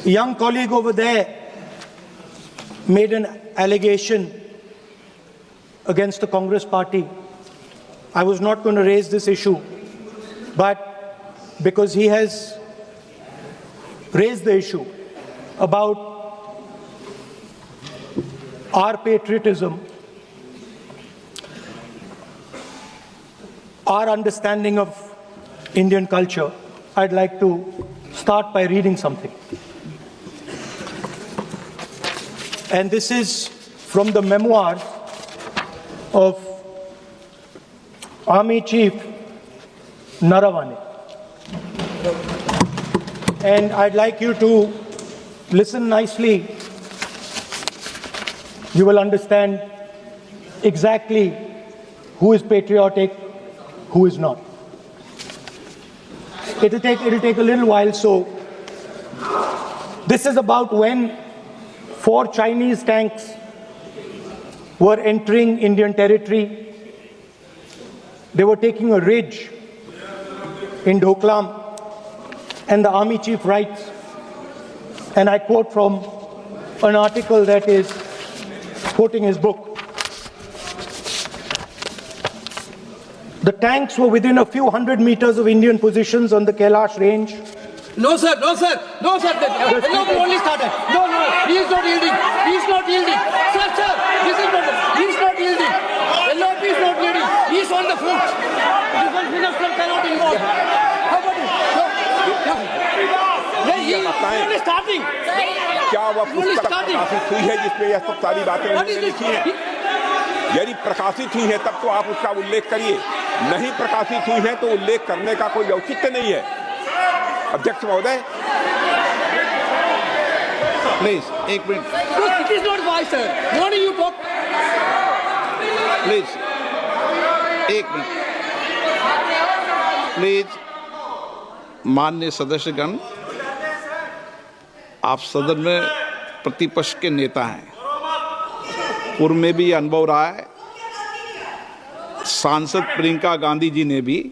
young colleague over there made an allegation against the Congress party. I was not going to raise this issue, but because he has raised the issue about our patriotism, our understanding of Indian culture, I'd like to start by reading something. And this is from the memoirs of Army Chief Naravane. And I'd like you to listen nicely. You will understand exactly who is patriotic, who is not. It'll take a little while. So this is about when 4 Chinese tanks were entering Indian territory. They were taking a ridge in Doklam, and the army chief writes, and I quote from an article that is quoting his book. The tanks were within a few hundred meters of Indian positions on the Kailash range. No, sir, no, sir, no, sir. Only started. No, he is not yielding. He is not yielding. Sir, this is not. He is not yielding. LOP is not yielding. He is on the foot. Defense minister cannot involve. How about it? He is only starting. क्या वह पुस्तक प्रकाशित हुई है जिसमें यह सब सारी बातें लिखी हैं? यदि प्रकाशित हुई है तब तो आप उसका उल्लेख करिए, नहीं प्रकाशित हुई है तो उल्लेख करने का कोई औचित्य नहीं है। अध्यक्ष महोदय, प्लीज एक minute. It is not wise, sir. Morning you talk. Please एक मिनट। प्लीज माननीय सदस्यगण, आप सदन में प्रतिपक्ष के नेता हैं। पूर्व में भी अनुभव रहा है। सांसद प्रियंका गांधी जी ने भी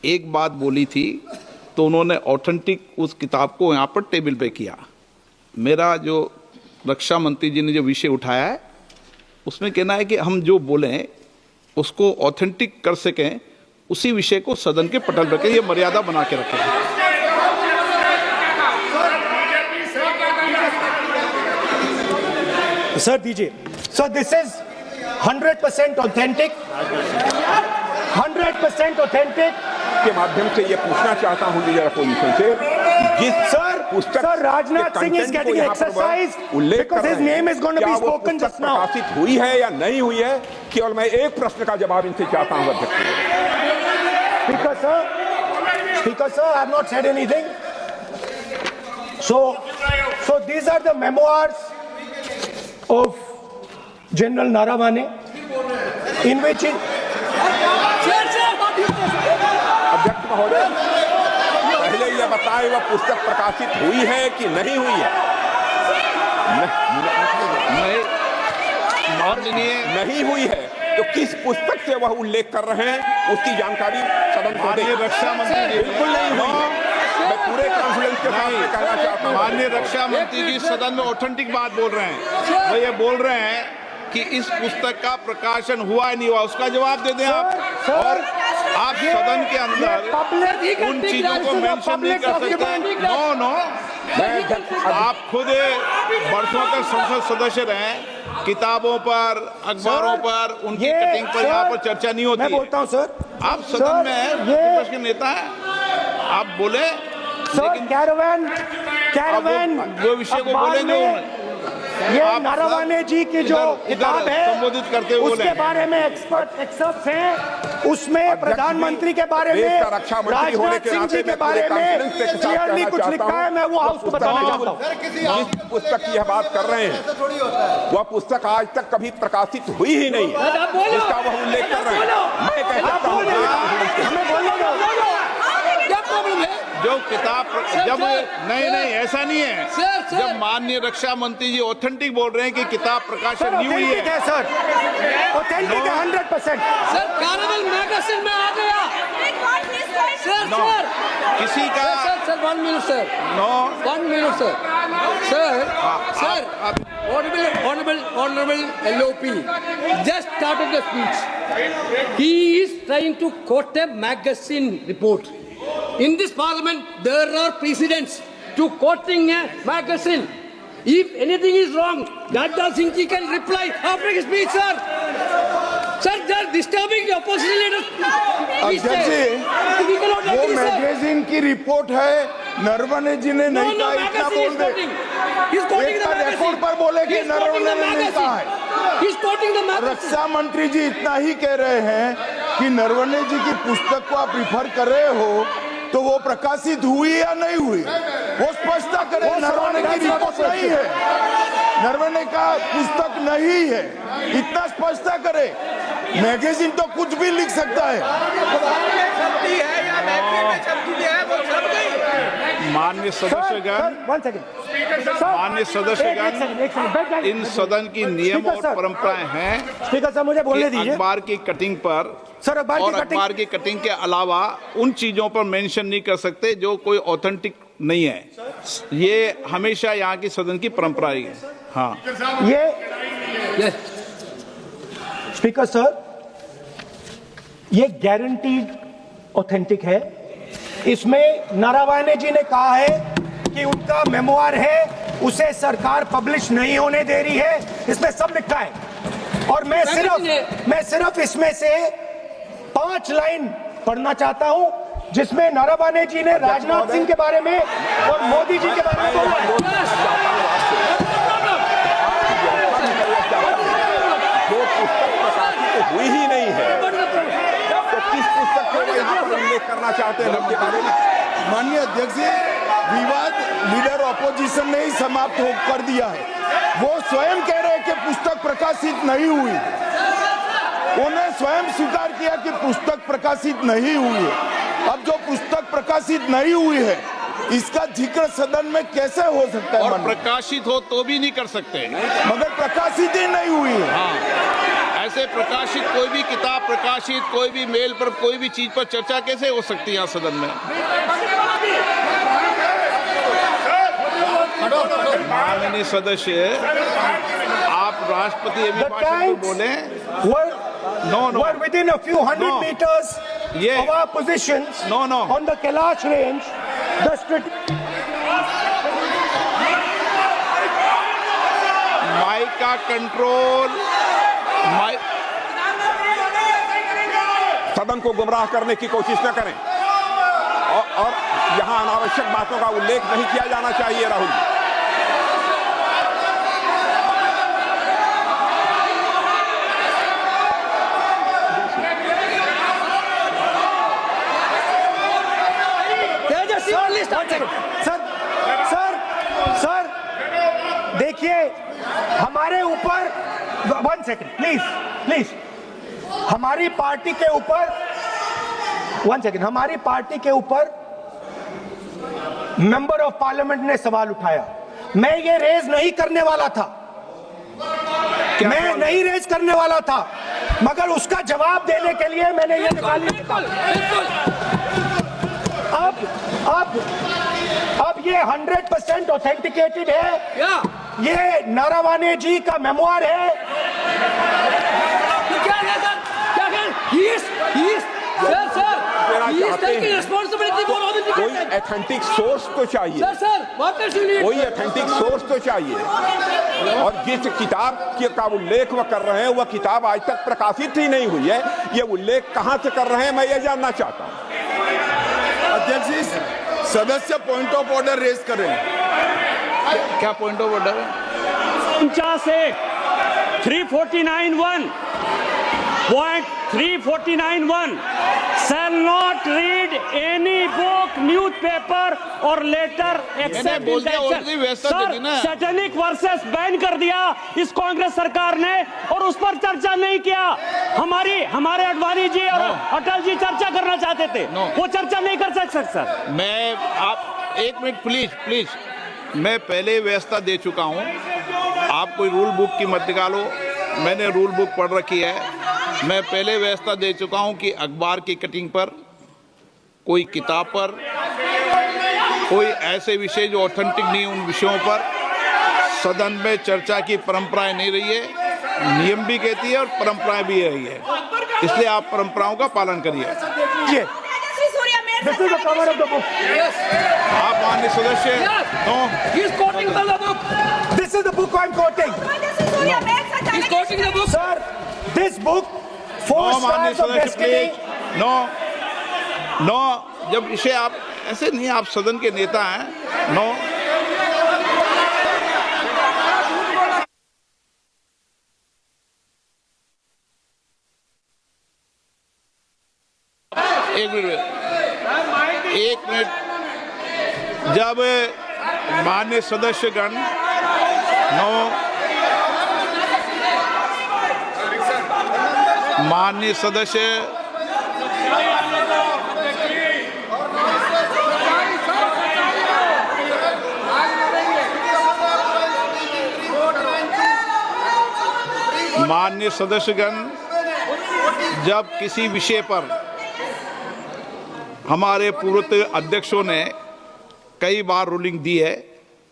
एक बात बोली थी तो उन्होंने ऑथेंटिक उस किताब को यहाँ पर टेबल पे किया। मेरा जो रक्षा मंत्री जी ने जो विषय उठाया है उसमें कहना है कि हम जो बोलें उसको ऑथेंटिक कर सकें, उसी विषय को सदन के पटल पर ये मर्यादा बना के रखें। Sir, दीजिए। So this is 100% authentic. 100% authentic. के माध्यम से ये पूछना चाहता हूं लीडर अपोजिशन से, जिस पुस्तक Sir, Rajnath Singh is getting exercised because his name is going to be spoken just now. प्रकाशित हुई है या नहीं हुई है, केवल मैं एक प्रश्न का जवाब इनसे चाहता हूं अध्यक्ष। Speaker sir, I have not said anything. So these are the memoirs of General Naravane, in which अध्यक्ष महोदय, पहले यह बताएं वह पुस्तक प्रकाशित हुई है कि नहीं हुई है? नहीं हुई है तो किस पुस्तक से वह उल्लेख कर रहे हैं उसकी जानकारी सदन को दें। रक्षा मंत्री बिल्कुल नहीं हुई है। मैं पूरे कॉन्फिडेंस के साथ कहना चाहता हूं, माननीय रक्षा मंत्री जी सदन में ऑथेंटिक बात बोल रहे हैं। वो ये बोल रहे हैं कि इस पुस्तक का प्रकाशन हुआ है नहीं हुआ, उसका जवाब दे दें आप। और आप सदन के अंदर उन चीजों को मेंशन नहीं कर सकते। नो, आप खुद वर्षों तक संसद सदस्य रहे, किताबों पर, अखबारों पर, उनकी कटिंग पर यहाँ पर चर्चा नहीं होती। मैं बोलता हूँ सर, आप सदन में प्रतिपक्ष के नेता हैं, आप बोले। लेकिन कैरावैन वो विषय को बोलेंगे, ये नारावाने जी की जो किताब है संबोधित करते हुए उसके बारे में एक्सपर्ट्स हैं, उसमें प्रधानमंत्री के बारे में, राजनाथ सिंह जी के बारे में क्लियरली कुछ लिखा है। मैं वो हाउस को बताना चाहता हूँ। जिस पुस्तक की यह बात कर रहे हैं वह पुस्तक आज तक कभी प्रकाशित हुई ही नहीं, जिसका वह उल्लेख कर रहे हैं। मैं कहता हूँ जो किताब जब नहीं ऐसा नहीं है। जब माननीय रक्षा मंत्री जी ऑथेंटिक बोल रहे हैं कि किताब प्रकाशित नहीं हुई है सर, ऑथेंटिक है 100%। सर, कैरावैन मैगजीन में आ गया। Sir, no sir. किसी का Sir, 1 minute, sir. No 1 minute, sir. Sir, honorable LOP just started the speech. He is trying to quote a magazine report. In this parliament, there are precedents to quoting a magazine. If anything is wrong, Gadda Singh ji can reply after his speech, sir. Sir, they are disturbing the opposition leaders. अध्यक्ष जी, We cannot वो agree, sir. Magazine की report है, नरवणे जी ने No, नहीं no, कहा, इतना magazine बोल is they. quoting. He's quoting एक the बार magazine. रिकॉर्ड पर बोले कि He's quoting नरवणे the ने नहीं कहा है। magazine. He's quoting the magazine. रक्षा मंत्री जी इतना ही कह रहे हैं कि नरवणे जी की पुस्तक को आप रिफर कर रहे हो, तो वो प्रकाशित हुई या नहीं हुई, वो स्पष्टता करें। नरवणे की रिपोर्ट नहीं है, नरवणे का पुस्तक नहीं है, इतना स्पष्टता करे। मैगजीन तो कुछ भी लिख सकता है। माननीय सदस्यगण, वन सेकंड माननीय सदस्यगण, इन सदन की नियम और परंपराएं हैं स्पीकर साहब मुझे बोलने कि दीजिए। अखबार की कटिंग पर सर, अखबार और की कटिंग अखबार की कटिंग के अलावा उन चीजों पर मेंशन नहीं कर सकते जो कोई ऑथेंटिक नहीं है। ये हमेशा यहाँ की सदन की परंपरा ही है। हाँ, ये स्पीकर सर, ये गारंटीड ऑथेंटिक है। इसमें नारावाने जी ने कहा है कि उनका मेमोयर है, उसे सरकार पब्लिश नहीं होने दे रही है, इसमें सब लिखा है। और मैं सिर्फ इसमें से 5 लाइन पढ़ना चाहता हूं, जिसमें नारावाने जी ने राजनाथ सिंह के बारे में और मोदी जी के बारे में बोला है। जो पुस्तक प्रकाशित हुई ही नहीं है, तो किस पुस्तक को यहाँ पर उल्लेख करना चाहते हैं उनके बारे में? माननीय अध्यक्ष जी, विवाद लीडर ऑपोजिशन ने ही समाप्त कर दिया है। वो स्वयं कह रहे हैं कि पुस्तक प्रकाशित नहीं हुई, उन्हें स्वयं स्वीकार किया कि पुस्तक प्रकाशित नहीं हुई है। अब जो पुस्तक प्रकाशित नहीं हुई है, इसका जिक्र सदन में कैसे हो सकता है? और प्रकाशित हो तो भी नहीं कर सकते, मगर प्रकाशित ही नहीं हुई है। हाँ, ऐसे प्रकाशित कोई भी किताब प्रकाशित, कोई भी मेल पर, कोई भी चीज पर चर्चा कैसे हो सकती है यहाँ सदन में? माननीय सदस्य, आप राष्ट्रपति The अभिभाषण tanks बोले। were within a few hundred No. meters Yeah. of our positions No. on the Kailash range. Mike का कंट्रोल, सदन को गुमराह करने की कोशिश न करें और यहाँ अनावश्यक बातों का उल्लेख नहीं किया जाना चाहिए। राहुल जी, सर देखिए, हमारे ऊपर 1 सेकंड प्लीज, हमारी पार्टी के ऊपर 1 सेकंड, हमारी पार्टी के ऊपर मेंबर ऑफ पार्लियामेंट ने सवाल उठाया। मैं ये रेज नहीं करने वाला था, मैं नहीं रेज करने वाला था, मगर उसका जवाब देने के लिए मैंने ये निकाली। अब ये 100% ऑथेंटिकेटेड है। ये नारावाने जी का मेमोयर है। कोई ऑथेंटिक सोर्स तो चाहिए, कोई ऑथेंटिक सोर्स तो चाहिए। और जिस किताब का उल्लेख वह कर रहे हैं, वह किताब आज तक प्रकाशित ही नहीं हुई है। ये उल्लेख कहां से कर रहे हैं, मैं ये जानना चाहता हूं। अध्यक्ष जी, सदस्य पॉइंट ऑफ ऑर्डर रेज कर रहे हैं। क्या पॉइंट ऑफ ऑर्डर है? 349(1) Point 349(1) shall not read any book, newspaper or letter except in sir, satanic versus ban कर दिया इस कांग्रेस सरकार ने, और उस पर चर्चा नहीं किया। हमारे अडवाणी जी और अटल जी चर्चा करना चाहते थे, वो चर्चा नहीं कर सकते सर। मैं आप 1 मिनट प्लीज, मैं पहले व्यवस्था दे चुका हूं। आप कोई रूल बुक की मत निकालो, मैंने रूल बुक पढ़ रखी है। मैं पहले व्यवस्था दे चुका हूं कि अखबार की कटिंग पर कोई किताब पर, कोई ऐसे विषय जो ऑथेंटिक नहीं, उन विषयों पर सदन में चर्चा की परंपराएं नहीं रही है। नियम भी कहती है और परंपराएं भी रही है, इसलिए आप परंपराओं का पालन करिए। This is the cover of the book. आप माननीय सदस्य, no, He is quoting from the book. This is the book I'm quoting. He is quoting the book. Sir, this book, Four no माननीय Stars of सदस्य Destiny. Please, no no, जब इसे आप ऐसे नहीं, आप सदन के नेता हैं, नो। एक मिनट, जब माननीय सदस्यगण, नो, माननीय सदस्य, माननीय सदस्यगण, जब किसी विषय पर हमारे पूर्व अध्यक्षों ने कई बार रूलिंग दी है,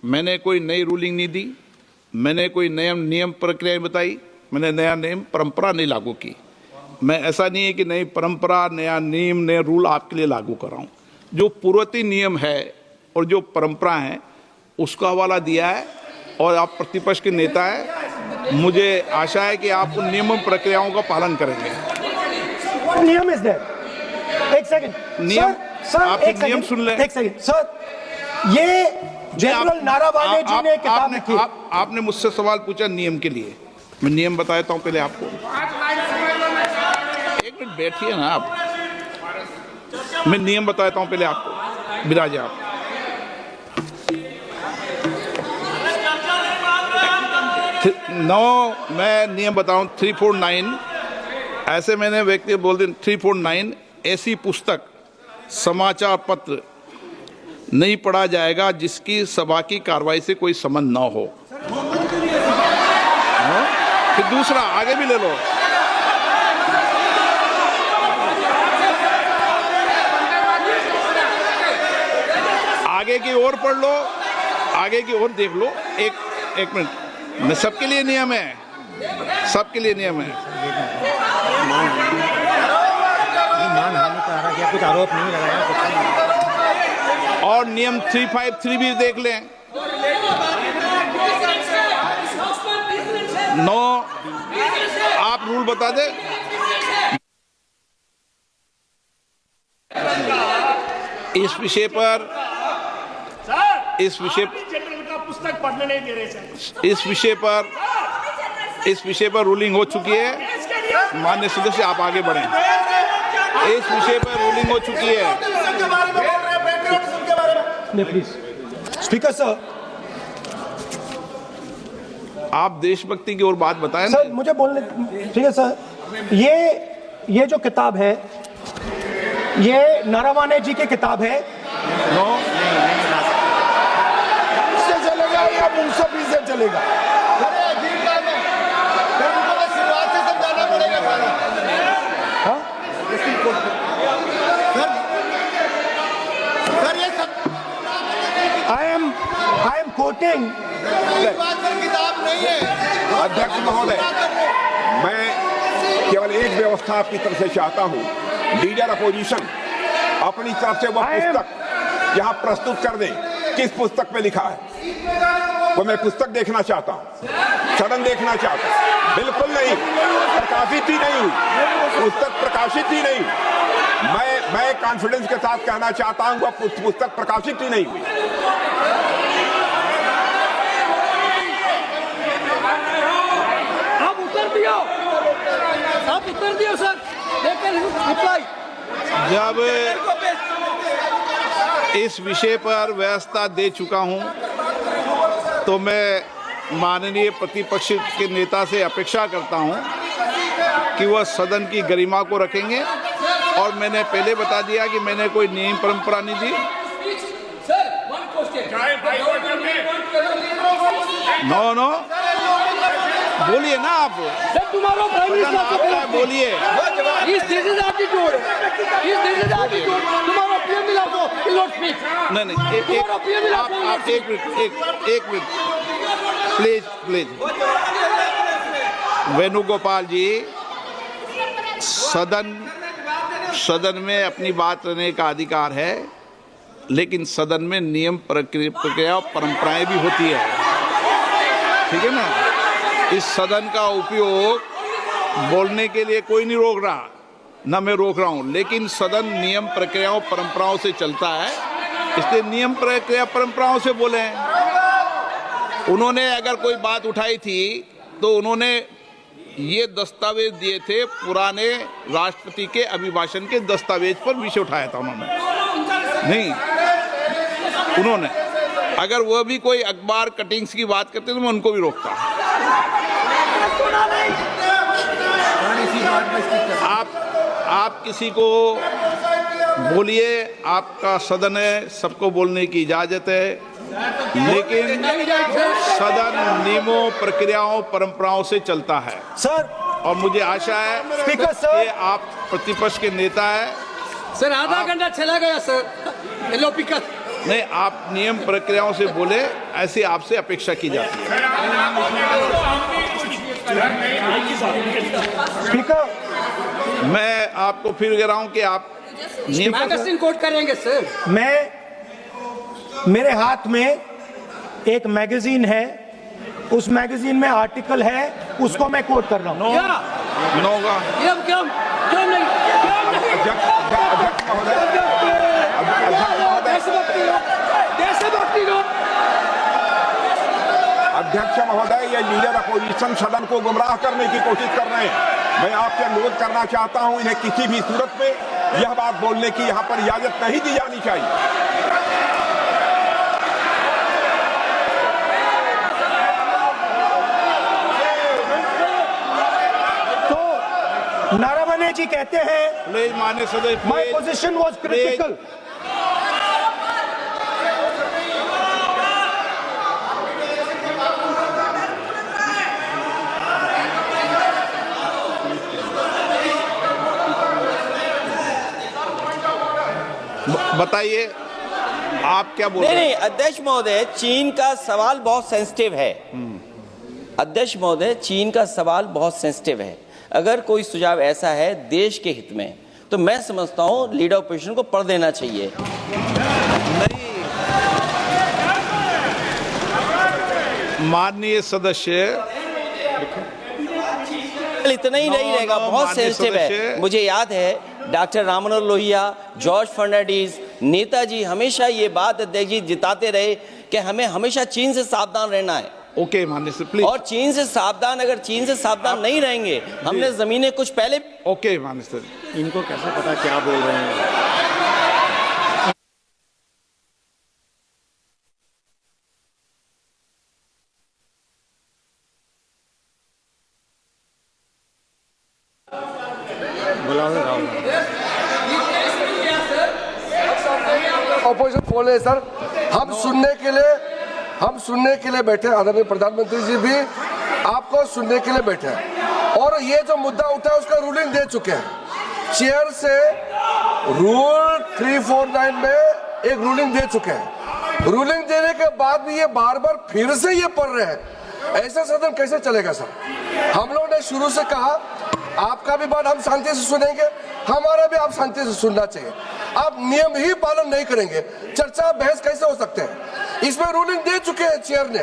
मैंने कोई नई रूलिंग नहीं दी, मैंने कोई नियम प्रक्रिया बताई, मैंने नया नियम परंपरा नहीं लागू की। मैं ऐसा नहीं है कि नई परंपरा, नया नियम, नया रूल आपके लिए लागू कर रहा हूँ। जो पूर्ववर्ती नियम है और जो परंपरा है उसका हवाला दिया है, और आप प्रतिपक्ष के नेता हैं, मुझे आशा है कि आप उन नियम प्रक्रियाओं का पालन करेंगे। What नियम is there? एक सेकंड, नियम, सर, आप एक नियम सेकंड, सुन लें। एक सेकंड, सर, ये जनरल नारावाने जी ने किताब लिखी। आपने मुझसे सवाल पूछा नियम के लिए, मैं नियम बताता हूं पहले आपको। एक मिनट बैठिए ना आप, मैं नियम बताता हूं पहले आपको। विराज आप, मैं नियम बताऊं 349, ऐसे मैंने व्यक्ति बोल दिया 349, ऐसी पुस्तक, समाचार पत्र नहीं पढ़ा जाएगा जिसकी सभा की कार्रवाई से कोई संबंध ना हो। फिर दूसरा आगे भी ले लो, आगे की ओर पढ़ लो, आगे की ओर देख लो। एक मिनट, मैं सबके लिए नियम है, सबके लिए नियम है। कुछ आरोप नहीं लगाया, और नियम 353 भी देख लें। नो, आप रूल बता दे। इस विषय पर जनरल का पुस्तक पढ़ने नहीं दे रहे सर। इस विषय पर रूलिंग हो चुकी है। माननीय सदस्य, आप आगे बढ़ें। इस विषय पर रूलिंग हो चुकी है। प्लीज स्पीकर सर, आप देशभक्ति की ओर बात बताएं ना। सर मुझे बोलने, ठीक है सर, ये जो किताब है, ये नारावाने जी की किताब है। नो, इससे चलेगा या मुंसफी से चलेगा? I am quoting. किताब नहीं है। अध्यक्ष महोदय, मैं केवल एक व्यवस्था आपकी तरफ से चाहता हूं, लीडर अपोजिशन अपनी तरफ से वह पुस्तक यहाँ प्रस्तुत कर दें। किस पुस्तक पे लिखा है वो मैं पुस्तक देखना चाहता हूँ, सदन देखना चाहता हूँ। बिल्कुल नहीं, प्रकाशित ही नहीं हुई पुस्तक, प्रकाशित ही नहीं। मैं कॉन्फिडेंस के साथ कहना चाहता हूँ वह पुस्तक प्रकाशित ही नहीं हुई। आप उत्तर दियो सर, रिप्लाई। जब इस विषय पर व्यवस्था दे चुका हूं तो मैं माननीय प्रतिपक्ष के नेता से अपेक्षा करता हूं कि वह सदन की गरिमा को रखेंगे। और मैंने पहले बता दिया कि मैंने कोई नियम परंपरा नहीं दी। नो, बोलिए ना आप, tomorrow Prime Minister also आपका है, will बोलिए। This is attitude. This is attitude. Tomorrow PM will also will not speak. नहीं Tomorrow PM will also will not आप speak. एक मिनट प्लीज वेणुगोपाल जी, सदन में अपनी बात करने का अधिकार है, लेकिन सदन में नियम प्रक्रिया और परंपराएं भी होती है, ठीक है ना। इस सदन का उपयोग बोलने के लिए कोई नहीं रोक रहा, ना मैं रोक रहा हूं, लेकिन सदन नियम प्रक्रियाओं परंपराओं से चलता है, इसलिए नियम प्रक्रिया परंपराओं से बोले। उन्होंने अगर कोई बात उठाई थी तो उन्होंने ये दस्तावेज दिए थे, पुराने राष्ट्रपति के अभिभाषण के दस्तावेज पर विषय उठाया था उन्होंने, नहीं उन्होंने। अगर वह भी कोई अखबार कटिंग्स की बात करते तो मैं उनको भी रोकता। आप किसी को बोलिए, आपका सदन है, सबको बोलने की इजाजत है, लेकिन सदन नियमों प्रक्रियाओं परंपराओं से चलता है सर। और मुझे आशा है स्पीकर सर, कि आप प्रतिपक्ष के नेता है। सर आधा घंटा चला गया सर, येलो पिकर। नहीं, आप नियम प्रक्रियाओं से बोले, ऐसी आपसे अपेक्षा की जाती है। स्पीकर, मैं आपको फिर कह रहा हूं कि आप मैगजीन कोट करेंगे सर। मेरे हाथ में एक मैगजीन है, उस मैगजीन में आर्टिकल है, उसको मैं कोट कर रहा हूं। नो होगा। क्यों नहीं? देशभक्ति लोग। अध्यक्ष महोदय, ये लीडर अपोजिशन सदन को गुमराह करने की कोशिश कर रहे हैं। मैं आपसे अनुरोध करना चाहता हूं, इन्हें किसी भी सूरत में यह बात बोलने की यहां पर इजाजत नहीं दी जानी चाहिए। तो नारावने जी कहते हैं, प्लीज माननीय सदस्य, माय पोजीशन वाज क्रिटिकल। बताइए आप क्या बोल रहे हैं? नहीं, अध्यक्ष महोदय, चीन का सवाल बहुत सेंसिटिव है। अध्यक्ष महोदय, चीन का सवाल बहुत सेंसिटिव है। अगर कोई सुझाव ऐसा है देश के हित में, तो मैं समझता हूं लीडर ऑपोजिशन को पढ़ देना चाहिए। नहीं, माननीय सदस्य, इतना ही नहीं रहेगा, बहुत सेंसिटिव है। मुझे याद है डॉक्टर राम मनोहर लोहिया, जॉर्ज फर्नांडिस, नेताजी हमेशा ये बात अध्यक्ष जी जिताते रहे कि हमें हमेशा चीन से सावधान रहना है। ओके माननीय सर, प्लीज। और चीन से सावधान नहीं रहेंगे, हमने जमीनें कुछ पहले। ओके माननीय सर। इनको कैसे पता क्या बोल रहे हैं? ऑपोजिशन बोल रहे सर, हम सुनने के लिए बैठे, आदरणीय प्रधानमंत्री जी भी आपको सुनने के लिए बैठे हैं, और ये जो मुद्दा उठा है उसका रूलिंग दे चुके हैं। चेयर से रूल 349 में एक रूलिंग दे चुके हैं। रूलिंग देने के बाद भी ये बार बार फिर से ये पढ़ रहे हैं, ऐसा सदन कैसे चलेगा सर? हम लोगों ने शुरू से कहा आपका भी बात हम शांति से सुनेंगे, हमारा भी आप शांति से सुनना चाहिए। आप नियम ही पालन नहीं करेंगे, चर्चा बहस कैसे हो सकते हैं? इसमें रूलिंग दे चुके हैं चेयर ने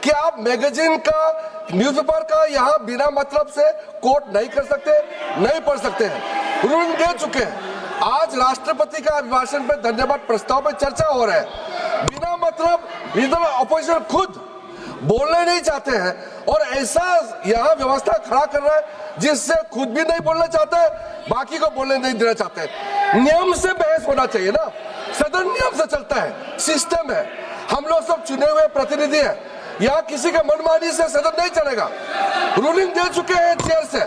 कि आप मैगजीन का, न्यूज़पेपर का यहाँ बिना मतलब से कोट नहीं कर सकते, नहीं पढ़ सकते हैं। रूलिंग दे चुके हैं। आज राष्ट्रपति का अभिभाषण पर धन्यवाद प्रस्ताव पर चर्चा हो रहा है, बिना मतलब लीडर ऑपोजिशन खुद बोलने नहीं चाहते हैं, और ऐसा यहाँ व्यवस्था खड़ा कर रहा है जिससे खुद भी नहीं बोलना चाहता है, बाकी को बोलने नहीं देना चाहते हैं। नियम से बहस होना चाहिए ना, सदन नियम से चलता है, सिस्टम है, हम लोग सब चुने हुए प्रतिनिधि हैं, यहाँ किसी के मनमानी से सदन नहीं चलेगा। रूलिंग दे चुके हैं चेयर से।